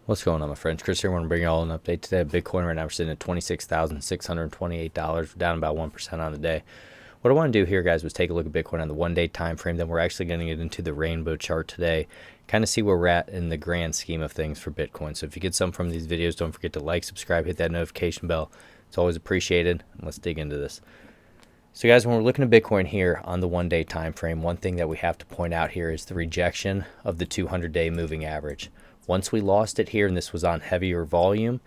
What's going on, my friends? Chris here. I want to bring you all an update today. Bitcoin right now we're sitting at $26,628. We're down about 1% on the day. What I want to do here, guys, was take a look at Bitcoin on the one-day time frame. Then we're actually going to get into the rainbow chart today, kind of see where we're at in the grand scheme of things for Bitcoin. So if you get some from these videos, don't forget to like, subscribe, hit that notification bell. It's always appreciated. Let's dig into this. So guys, when we're looking at Bitcoin here on the one-day time frame, one thing that we have to point out here is the rejection of the 200-day moving average. Once we lost it here, and this was on heavier volume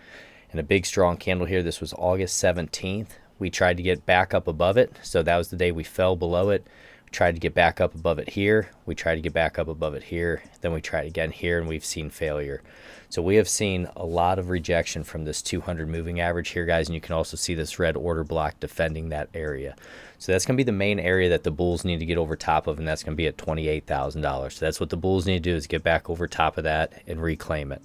and a big strong candle here, this was August 17th. We tried to get back up above it. So that was the day we fell below it. We tried to get back up above it here. We tried to get back up above it here. Then we tried again here, and we've seen failure. So we have seen a lot of rejection from this 200 moving average here, guys. And you can also see this red order block defending that area. So that's going to be the main area that the bulls need to get over top of, and that's going to be at $28,000. So that's what the bulls need to do, is get back over top of that and reclaim it.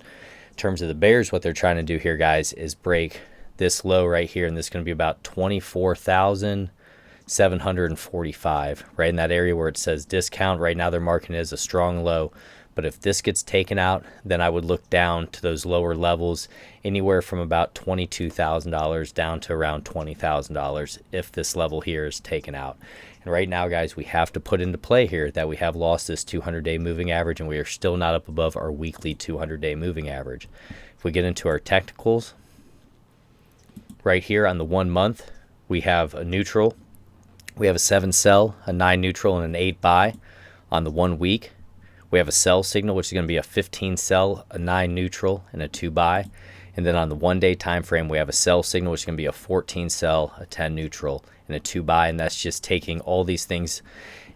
In terms of the bears, what they're trying to do here, guys, is break this low right here, and this is going to be about 24,745, right in that area where it says discount. Right now they're marking it as a strong low. But if this gets taken out, then I would look down to those lower levels, anywhere from about $22,000 down to around $20,000 if this level here is taken out. And right now, guys, we have to put into play here that we have lost this 200-day moving average, and we are still not up above our weekly 200-day moving average. If we get into our technicals, right here on the 1 month, we have a neutral. We have a 7 sell, a 9 neutral, and an 8 buy. On the 1 week, we have a sell signal, which is going to be a 15 sell, a 9 neutral, and a 2 buy. And then on the 1 day time frame, we have a sell signal, which is going to be a 14 sell, a 10 neutral, and a 2 buy. And that's just taking all these things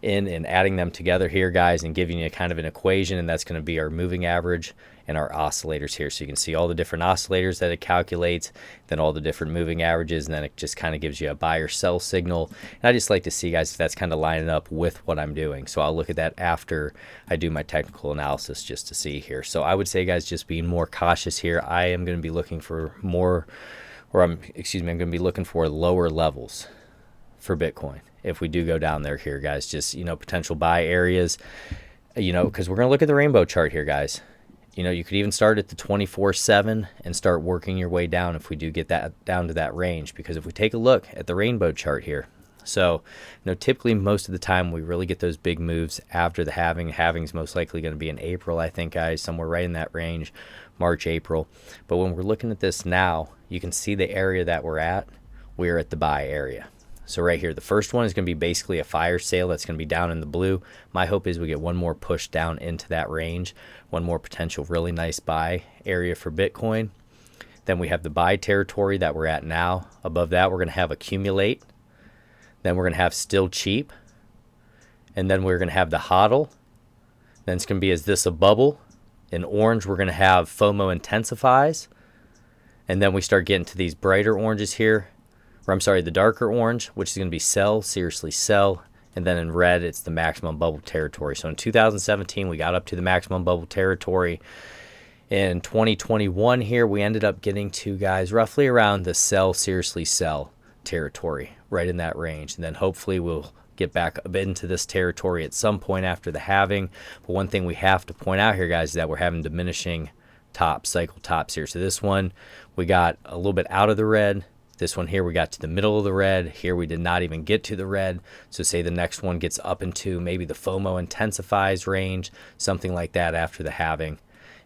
in and adding them together here, guys, and giving you kind of an equation. And that's going to be our moving average and our oscillators here. So you can see all the different oscillators that it calculates, then all the different moving averages, and then it just kind of gives you a buy or sell signal. And I just like to see, guys, if that's kind of lining up with what I'm doing. So I'll look at that after I do my technical analysis just to see here. So I would say, guys, just being more cautious here. I am going to be looking for more, or I'm going to be looking for lower levels for Bitcoin if we do go down there here, guys. Just, potential buy areas, because we're going to look at the rainbow chart here, guys. You could even start at the 24/7 and start working your way down if we do get that down to that range. Because if we take a look at the rainbow chart here, so typically most of the time we really get those big moves after the halving. Halving's most likely going to be in April, I think, guys, somewhere right in that range, March, April. But when we're looking at this now, you can see the area that we're at. We're at the buy area. So right here, the first one is going to be basically a fire sale. That's going to be down in the blue. My hope is we get one more push down into that range, one more potential really nice buy area for Bitcoin. Then we have the buy territory that we're at now. Above that, we're going to have accumulate. Then we're going to have still cheap. And then we're going to have the hodl. Then it's going to be, is this a bubble? In orange, we're going to have FOMO intensifies. And then we start getting to these brighter oranges here. Or I'm sorry, the darker orange, which is going to be sell, seriously sell. And then in red, it's the maximum bubble territory. So in 2017, we got up to the maximum bubble territory. In 2021 here, we ended up getting to, guys, roughly around the sell, seriously sell territory, right in that range. And then hopefully we'll get back up into this territory at some point after the halving. But one thing we have to point out here, guys, is that we're having diminishing tops, cycle tops here. So this one, we got a little bit out of the red. This one here, we got to the middle of the red. Here, we did not even get to the red. So say the next one gets up into maybe the FOMO intensifies range, something like that after the halving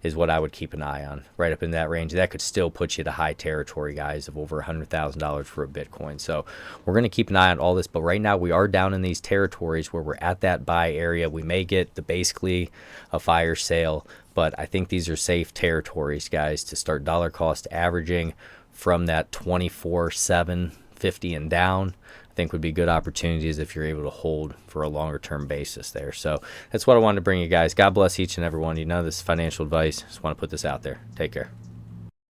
is what I would keep an eye on, right up in that range. That could still put you to high territory, guys, of over $100,000 for a Bitcoin. So we're going to keep an eye on all this. But right now, we are down in these territories where we're at that buy area. We may get basically a fire sale, but I think these are safe territories, guys, to start dollar cost averaging from that 24/750 and down. I think would be good opportunities if you're able to hold for a longer term basis there. So that's what I wanted to bring you guys. God bless each and every one. This is financial advice. Just want to put this out there. Take care.